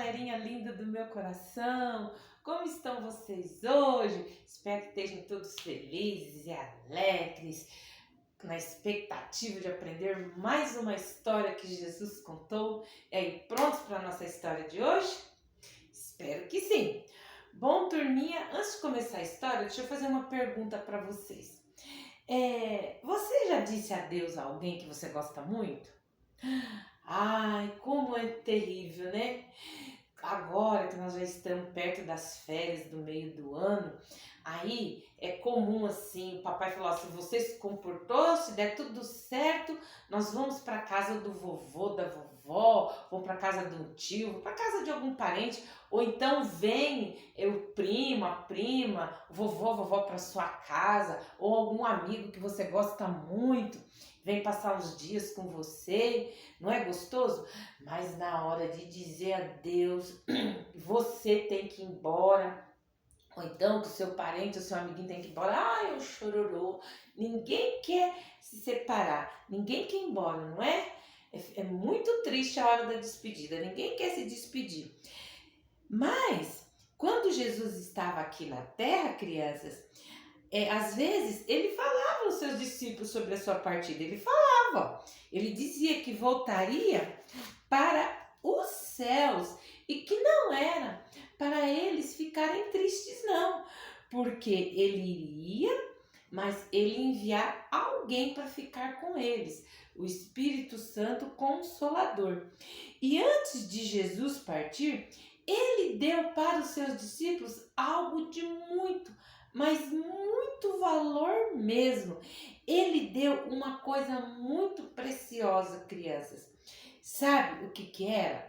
galerinha linda do meu coração, como estão vocês hoje? Espero que estejam todos felizes e alegres, na expectativa de aprender mais uma história que Jesus contou. E aí, prontos para a nossa história de hoje? Espero que sim! Bom, turminha, antes de começar a história, deixa eu fazer uma pergunta para vocês. Você já disse adeus a alguém que você gosta muito? Ai, como é terrível, né? Agora que nós já estamos perto das férias do meio do ano, aí é comum assim, o papai falou assim, você se comportou, se der tudo certo, nós vamos para casa do vovô, da vovó, ou para casa do tio, ou para casa de algum parente, ou então vem o primo, a prima, o vovô, a vovó para sua casa, ou algum amigo que você gosta muito, vem passar uns dias com você, não é gostoso? Mas na hora de dizer adeus, você tem que ir embora, ou então que o seu parente, o seu amiguinho tem que ir embora. Ai, eu chororô. Ninguém quer se separar, ninguém quer ir embora, não é? É muito triste a hora da despedida, ninguém quer se despedir. Mas, quando Jesus estava aqui na terra, crianças, às vezes ele falava aos seus discípulos sobre a sua partida, ele dizia que voltaria para os céus e que não era para eles ficarem tristes não, porque ele iria, mas ele enviar alguém para ficar com eles, o Espírito Santo Consolador. E antes de Jesus partir, ele deu para os seus discípulos algo de muito, mas muito valor mesmo. Ele deu uma coisa muito preciosa, crianças. Sabe o que era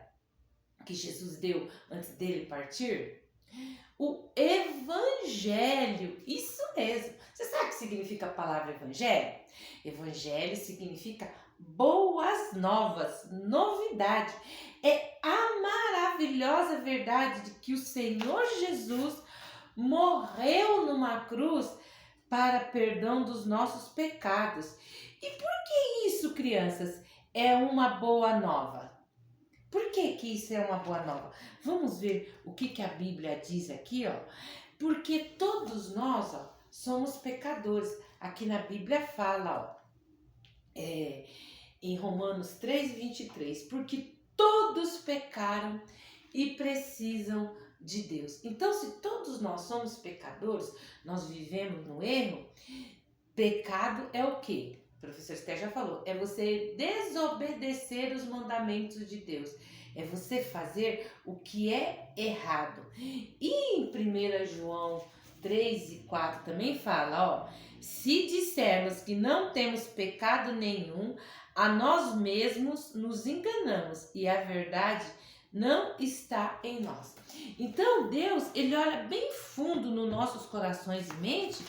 que Jesus deu antes dele partir? O Evangelho, isso mesmo. Você sabe o que significa a palavra Evangelho? Evangelho significa boas novas, novidade. É a maravilhosa verdade de que o Senhor Jesus morreu numa cruz para perdão dos nossos pecados. E por que isso, crianças, é uma boa nova? Por que que isso é uma boa nova? Vamos ver o que a Bíblia diz aqui, ó. Porque todos nós, ó, somos pecadores. Aqui na Bíblia fala, ó, em Romanos 3:23, porque todos pecaram e precisam de Deus. Então, se todos nós somos pecadores, nós vivemos no erro, pecado é o quê? O professor Esther já falou, é você desobedecer os mandamentos de Deus. É você fazer o que é errado. E em 1 João 3:4 também fala, ó, se dissermos que não temos pecado nenhum, a nós mesmos nos enganamos e a verdade não está em nós. Então Deus, ele olha bem fundo nos nossos corações e mente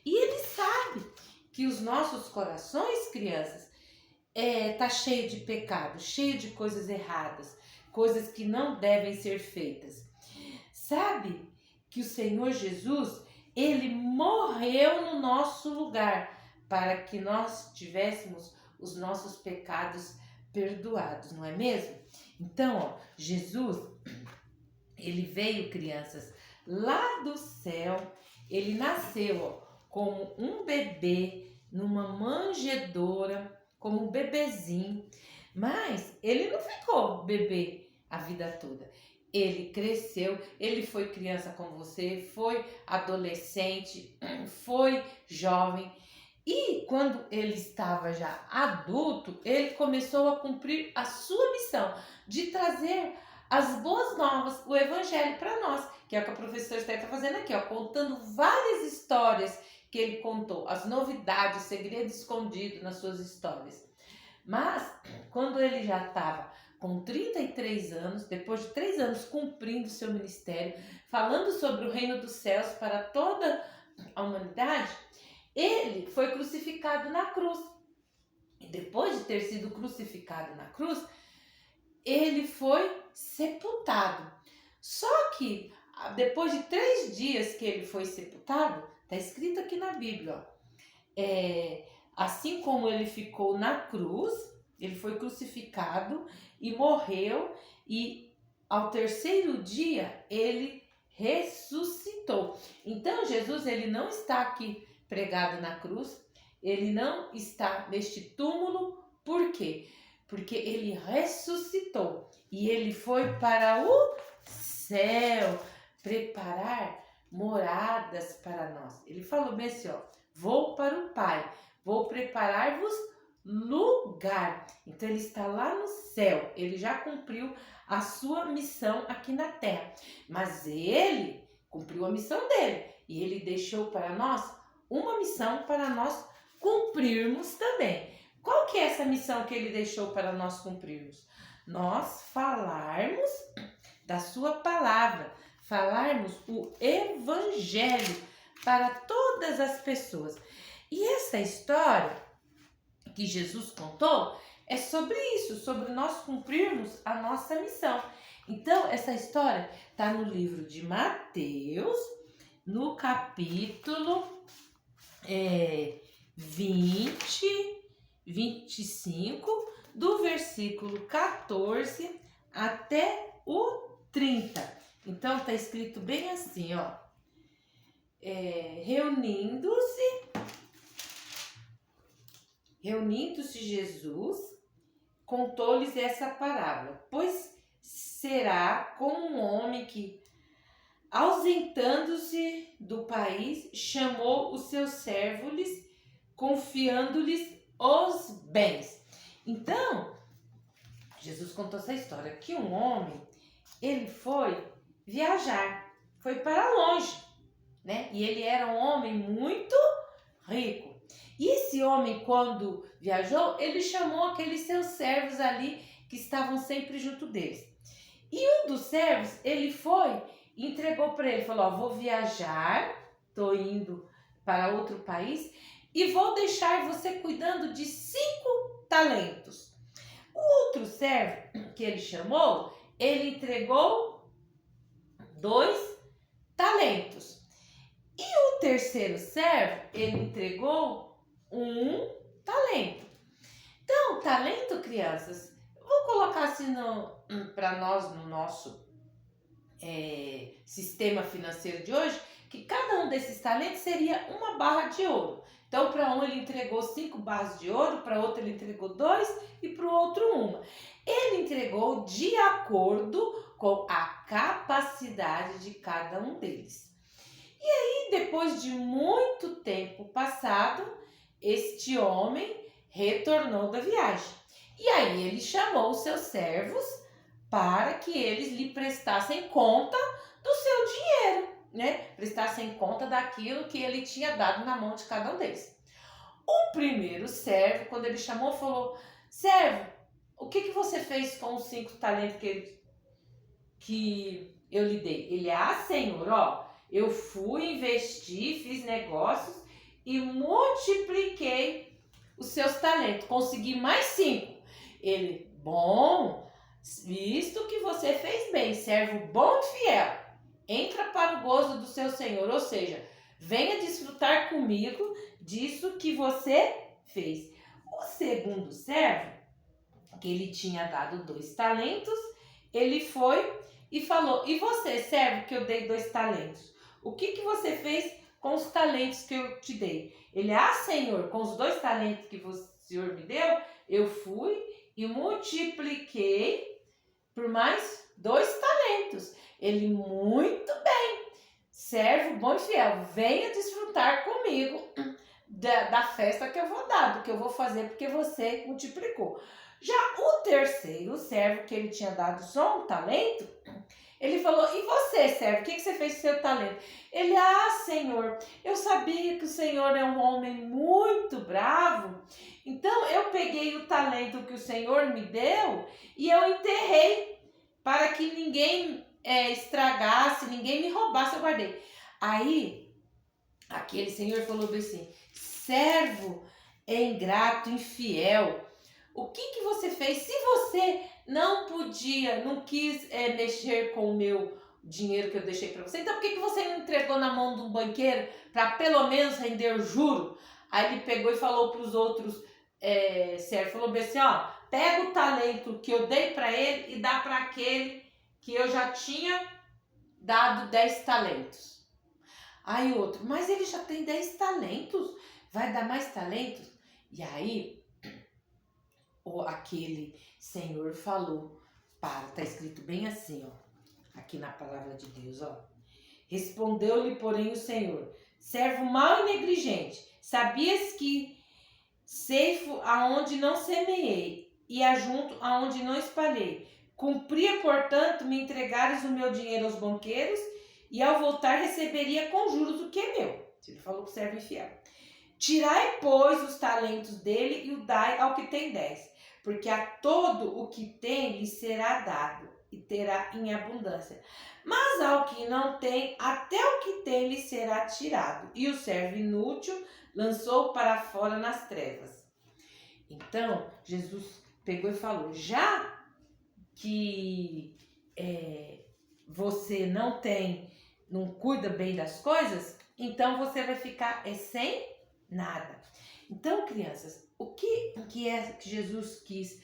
e ele sabe que os nossos corações, crianças, tá cheio de pecado, cheio de coisas erradas, coisas que não devem ser feitas. Sabe que o Senhor Jesus, ele morreu no nosso lugar para que nós tivéssemos os nossos pecados perdoados, não é mesmo? Então, ó, Jesus, ele veio, crianças, lá do céu, ele nasceu, ó, como um bebê numa manjedoura, como um bebezinho, mas ele não ficou bebê a vida toda. Ele cresceu, ele foi criança como você, foi adolescente, foi jovem. E quando ele estava já adulto, ele começou a cumprir a sua missão de trazer as boas novas, o evangelho para nós, que é o que a professora Esther está fazendo aqui, ó, contando várias histórias que ele contou, as novidades, o segredo escondido nas suas histórias. Mas, quando ele já estava com 33 anos, depois de 3 anos cumprindo seu ministério, falando sobre o reino dos céus para toda a humanidade, ele foi crucificado na cruz. E depois de ter sido crucificado na cruz, ele foi sepultado. Só que depois de 3 dias que ele foi sepultado, está escrito aqui na Bíblia, ó, assim como ele ficou na cruz, ele foi crucificado e morreu, e ao terceiro dia, ele ressuscitou. Então, Jesus, ele não está aqui pregado na cruz, ele não está neste túmulo. Por quê? Porque ele ressuscitou e ele foi para o céu preparar moradas para nós. Ele falou bem assim, ó, vou para o Pai, vou preparar-vos lugar. Então ele está lá no céu, ele já cumpriu a sua missão aqui na terra, mas ele cumpriu a missão dele e ele deixou para nós uma missão para nós cumprirmos também. Qual que é essa missão que ele deixou para nós cumprirmos? Nós falarmos da sua palavra, falarmos o evangelho para todas as pessoas. E essa história que Jesus contou é sobre isso, sobre nós cumprirmos a nossa missão. Então, essa história está no livro de Mateus, no capítulo 25, do versículo 14 até o 30. Então, está escrito bem assim, ó. Reunindo-se Jesus, contou-lhes essa parábola. Pois será como um homem que, ausentando-se do país, chamou os seus servos, confiando-lhes os bens. Então, Jesus contou essa história, que um homem, ele foi viajar, foi para longe, né? E ele era um homem muito rico. E esse homem, quando viajou, ele chamou aqueles seus servos ali, que estavam sempre junto deles. E um dos servos, ele foi e entregou para ele, falou, ó, vou viajar, estou indo para outro país, e vou deixar você cuidando de 5 talentos. O outro servo que ele chamou, ele entregou 2 talentos. E o terceiro servo, ele entregou 1 talento. Então, talento, crianças, vou colocar assim para nós no nosso sistema financeiro de hoje, que cada um desses talentos seria uma barra de ouro. Então, para um ele entregou 5 barras de ouro, para outro ele entregou 2 e para o outro 1. Ele entregou de acordo com a capacidade de cada um deles. E aí, depois de muito tempo passado, este homem retornou da viagem. E aí ele chamou os seus servos para que eles lhe prestassem conta do seu dinheiro, né? Prestassem conta daquilo que ele tinha dado na mão de cada um deles. O primeiro servo, quando ele chamou, falou, servo, o que você fez com os 5 talentos que eu lhe dei? Ele, senhor, ó, eu fui investir, fiz negócios e multipliquei os seus talentos, consegui mais 5. Ele, bom, visto que você fez bem, servo bom e fiel, entra para o gozo do seu senhor, ou seja, venha desfrutar comigo disso que você fez. O segundo servo, que ele tinha dado 2 talentos, ele foi e falou, e você, servo, que eu dei 2 talentos, o que você fez com os talentos que eu te dei? Ele, senhor, com os 2 talentos que o senhor me deu, eu fui e multipliquei por mais 2 talentos. Ele, muito bem, servo bom e fiel, venha desfrutar comigo da festa que eu vou dar, do que eu vou fazer, porque você multiplicou. Já o terceiro servo, que ele tinha dado só 1 talento, ele falou, e você, servo, o que você fez com o seu talento? Ele, senhor, eu sabia que o senhor é um homem muito bravo, então eu peguei o talento que o senhor me deu e eu enterrei para que ninguém estragasse, ninguém me roubasse, eu guardei. Aí, aquele senhor falou assim, servo ingrato, infiel, o que você fez? Se você não quis mexer com o meu dinheiro que eu deixei para você, então por que você não entregou na mão de um banqueiro para pelo menos render o juro? Aí ele pegou e falou para os outros servos, falou bem assim, ó, pega o talento que eu dei para ele e dá para aquele que eu já tinha dado 10 talentos. Aí o outro, mas ele já tem 10 talentos, vai dar mais talentos? E aí, aquele senhor falou, tá escrito bem assim, ó, aqui na palavra de Deus, ó. Respondeu-lhe, porém, o Senhor, servo mau e negligente, sabias que ceifo aonde não semeei e ajunto aonde não espalhei. Cumpria, portanto, me entregares o meu dinheiro aos banqueiros e ao voltar receberia com juros o que é meu. Ele falou para o servo infiel. Tirai, pois, os talentos dele e o dai ao que tem 10, porque a todo o que tem lhe será dado e terá em abundância. Mas ao que não tem, até o que tem lhe será tirado. E o servo inútil lançou para fora nas trevas. Então, Jesus pegou e falou, já que você não cuida bem das coisas, então você vai ficar sem nada. Então, crianças, o que é que Jesus quis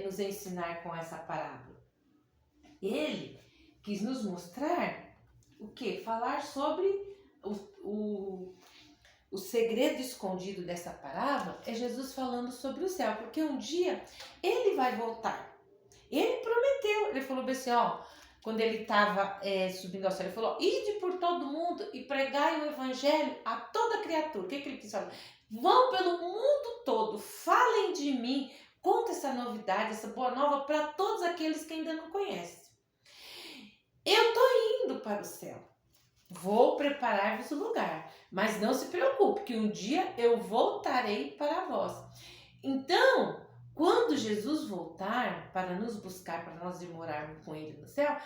nos ensinar com essa parábola? Ele quis nos mostrar o quê? Falar sobre o segredo escondido dessa parábola é Jesus falando sobre o céu, porque um dia ele vai voltar. Ele prometeu, ele falou assim, ó, quando ele estava subindo ao céu, ele falou, ide por todo mundo e pregai o evangelho a toda criatura. O que ele quis falar? Vão pelo mundo todo, falem de mim, conta essa novidade, essa boa nova para todos aqueles que ainda não conhecem. Eu estou indo para o céu, vou preparar-vos o lugar, mas não se preocupe que um dia eu voltarei para vós. Então, quando Jesus voltar para nos buscar, para nós ir morarmos com ele no céu,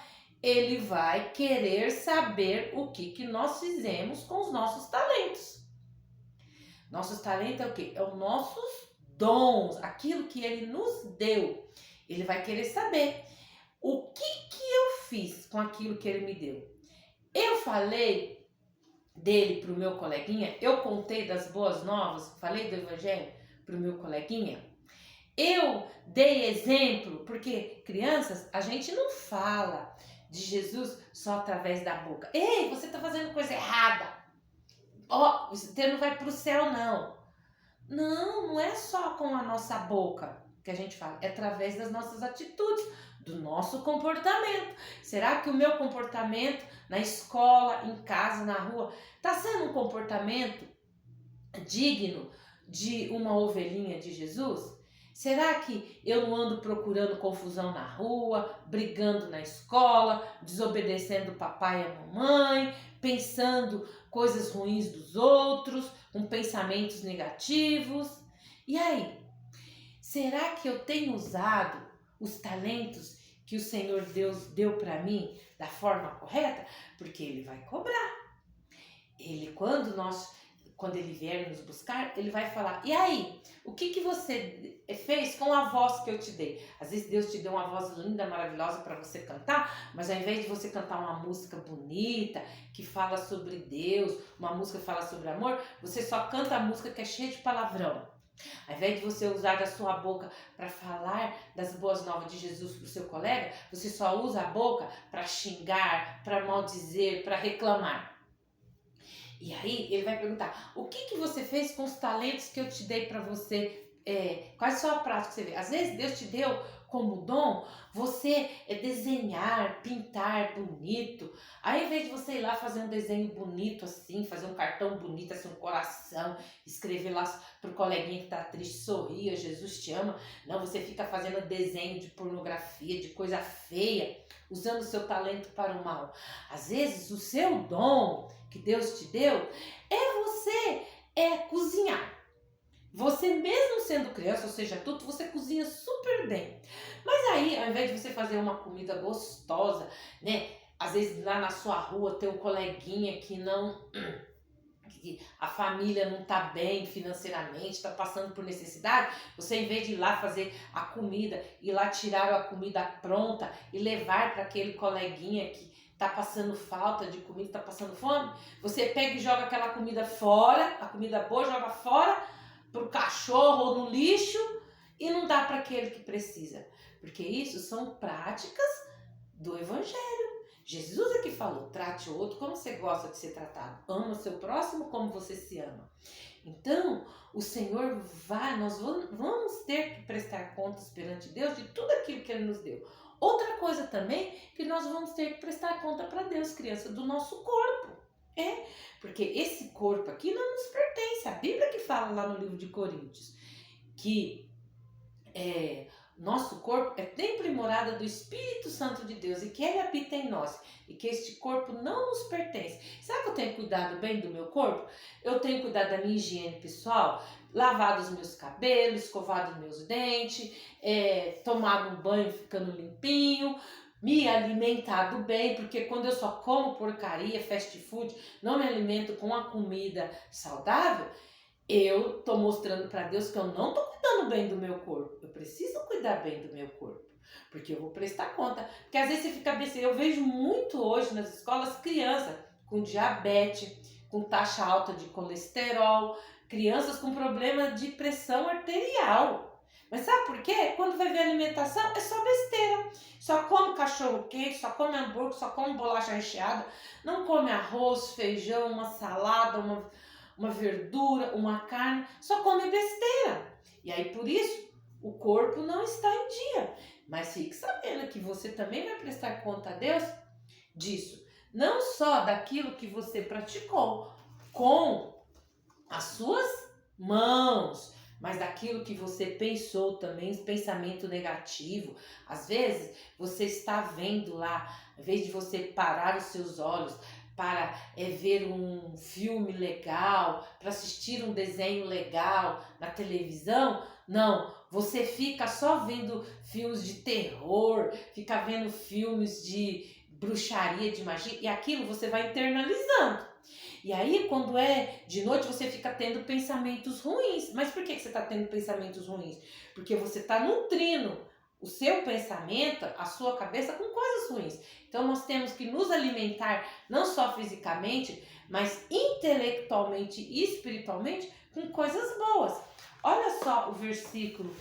ele vai querer saber o que nós fizemos com os nossos talentos. Nossos talentos é o quê? É os nossos dons, aquilo que ele nos deu. Ele vai querer saber o que eu fiz com aquilo que ele me deu. Eu falei dele para o meu coleguinha, eu contei das boas novas, falei do evangelho para o meu coleguinha. Eu dei exemplo, porque crianças, a gente não fala de Jesus só através da boca. Ei, você está fazendo coisa errada. Ó, você não vai para o céu, não. Não é só com a nossa boca que a gente fala, é através das nossas atitudes, do nosso comportamento. Será que o meu comportamento na escola, em casa, na rua, está sendo um comportamento digno de uma ovelhinha de Jesus? Será que eu não ando procurando confusão na rua, brigando na escola, desobedecendo o papai e a mamãe, pensando coisas ruins dos outros, com pensamentos negativos? E aí, será que eu tenho usado os talentos que o Senhor Deus deu para mim da forma correta? Porque Ele vai cobrar. Quando Ele vier nos buscar, Ele vai falar, e aí, o que você fez com a voz que eu te dei? Às vezes Deus te deu uma voz linda, maravilhosa para você cantar, mas ao invés de você cantar uma música bonita, que fala sobre Deus, uma música que fala sobre amor, você só canta a música que é cheia de palavrão. Ao invés de você usar da sua boca para falar das boas novas de Jesus para o seu colega, você só usa a boca para xingar, para maldizer, para reclamar. E aí ele vai perguntar, o que você fez com os talentos que eu te dei para você? Quais são a prática que você vê? Às vezes Deus te deu como dom você desenhar, pintar bonito. Aí, ao invés de você ir lá fazer um desenho bonito assim, fazer um cartão bonito, assim, um coração, escrever lá pro coleguinha que tá triste, sorria, Jesus te ama. Não, você fica fazendo desenho de pornografia, de coisa feia, usando o seu talento para o mal. Às vezes o seu dom que Deus te deu é você cozinhar. Você mesmo sendo criança, ou seja, tudo, você cozinha super bem. Mas aí, ao invés de você fazer uma comida gostosa, né? Às vezes lá na sua rua tem um coleguinha que a família não tá bem financeiramente, está passando por necessidade, você, em vez de ir lá fazer a comida, ir lá tirar a comida pronta e levar para aquele coleguinha que tá passando falta de comida, tá passando fome, você pega e joga aquela comida fora, a comida boa, joga fora pro cachorro ou no lixo e não dá para aquele que precisa. Porque isso são práticas do Evangelho. Jesus é que falou, trate o outro como você gosta de ser tratado. Ama o seu próximo como você se ama. Então, o Senhor nós vamos ter que prestar contas perante Deus de tudo aquilo que Ele nos deu. Outra coisa também, que nós vamos ter que prestar conta para Deus, criança, do nosso corpo. Porque esse corpo aqui não nos pertence. A Bíblia que fala lá no livro de Coríntios, que nosso corpo é templo e morada do Espírito Santo de Deus e que Ele habita em nós e que este corpo não nos pertence. Sabe que eu tenho cuidado bem do meu corpo? Eu tenho cuidado da minha higiene pessoal, lavado os meus cabelos, escovado os meus dentes, tomado um banho ficando limpinho, me alimentado bem, porque quando eu só como porcaria, fast food, não me alimento com a comida saudável, eu tô mostrando para Deus que eu não tô cuidando bem do meu corpo. Eu preciso cuidar bem do meu corpo, porque eu vou prestar conta. Porque às vezes você fica bem, eu vejo muito hoje nas escolas crianças com diabetes, com taxa alta de colesterol, crianças com problema de pressão arterial. Mas sabe por quê? Quando vai ver a alimentação é só besteira. Só come cachorro quente, só come hambúrguer, só come bolacha recheada, não come arroz, feijão, uma salada, uma verdura, uma carne, só come besteira. E aí por isso o corpo não está em dia. Mas fique sabendo que você também vai prestar conta a Deus disso. Não só daquilo que você praticou com as suas mãos, mas daquilo que você pensou também, pensamento negativo. Às vezes você está vendo lá, em vez de você parar os seus olhos para ver um filme legal, para assistir um desenho legal na televisão, não, você fica só vendo filmes de terror, fica vendo filmes de bruxaria, de magia, e aquilo você vai internalizando. E aí, quando é de noite, você fica tendo pensamentos ruins. Mas por que você está tendo pensamentos ruins? Porque você está nutrindo o seu pensamento, a sua cabeça com coisas ruins. Então, nós temos que nos alimentar, não só fisicamente, mas intelectualmente e espiritualmente, com coisas boas. Olha só o versículo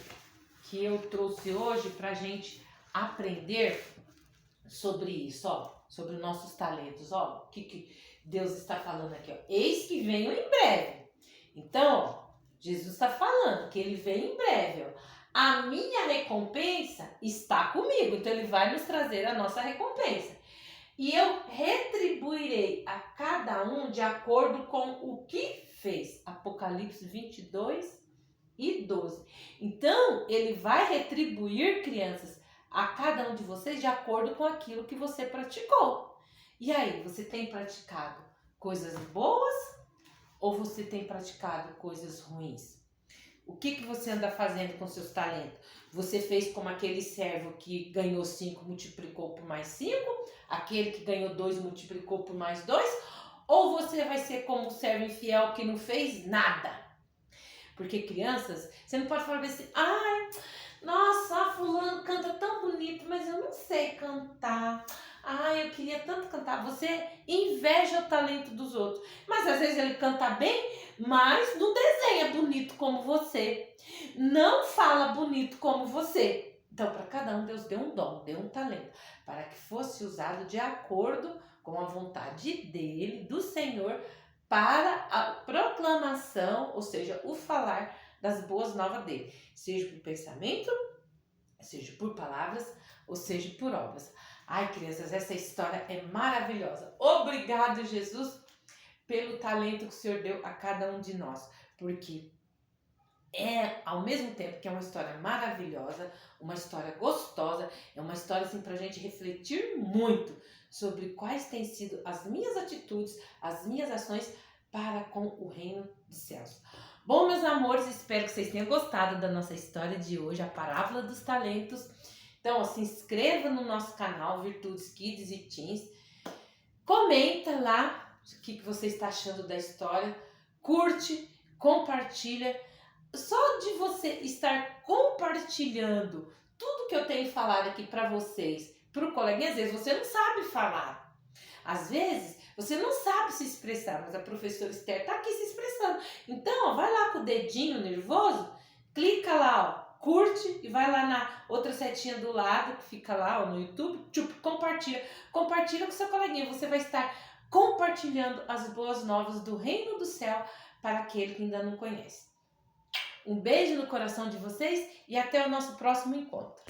que eu trouxe hoje para a gente aprender sobre isso, ó, sobre os nossos talentos. Ó, o que Deus está falando aqui, ó. Eis que venho em breve. Então, ó, Jesus está falando que Ele vem em breve, ó. A minha recompensa está comigo. Então, Ele vai nos trazer a nossa recompensa. E eu retribuirei a cada um de acordo com o que fez. Apocalipse 22:12. Então, Ele vai retribuir, crianças, a cada um de vocês de acordo com aquilo que você praticou. E aí, você tem praticado coisas boas ou você tem praticado coisas ruins? O que você anda fazendo com seus talentos? Você fez como aquele servo que ganhou 5, multiplicou por mais 5? Aquele que ganhou 2, multiplicou por mais 2? Ou você vai ser como o servo infiel que não fez nada? Porque crianças, você não pode falar assim, ai, nossa, fulano canta tão bonito, mas eu não sei cantar. Ai, eu queria tanto cantar. Você inveja o talento dos outros. Mas às vezes ele canta bem, mas não desenha bonito como você. Não fala bonito como você. Então, para cada um, Deus deu um dom, deu um talento, para que fosse usado de acordo com a vontade dele, do Senhor, para a proclamação, ou seja, o falar das boas novas dele. Seja por pensamento, seja por palavras, ou seja por obras. Ai, crianças, essa história é maravilhosa. Obrigado, Jesus, pelo talento que o Senhor deu a cada um de nós. Porque ao mesmo tempo que é uma história maravilhosa, uma história gostosa, é uma história assim, para a gente refletir muito sobre quais têm sido as minhas atitudes, as minhas ações para com o reino dos céus. Bom, meus amores, espero que vocês tenham gostado da nossa história de hoje, a parábola dos talentos. Então, ó, se inscreva no nosso canal Virtudes Kids e Teens. Comenta lá o que você está achando da história. Curte, compartilha. Só de você estar compartilhando tudo que eu tenho falado aqui para vocês, para o coleguinha, às vezes você não sabe falar. Às vezes você não sabe se expressar, mas a professora Esther está aqui se expressando. Então, ó, vai lá com o dedinho nervoso, clica lá, ó. curte e vai lá na outra setinha do lado que fica lá ó, no YouTube, compartilha. Compartilha com seu coleguinha, você vai estar compartilhando as boas novas do reino do céu para aquele que ainda não conhece. Um beijo no coração de vocês e até o nosso próximo encontro.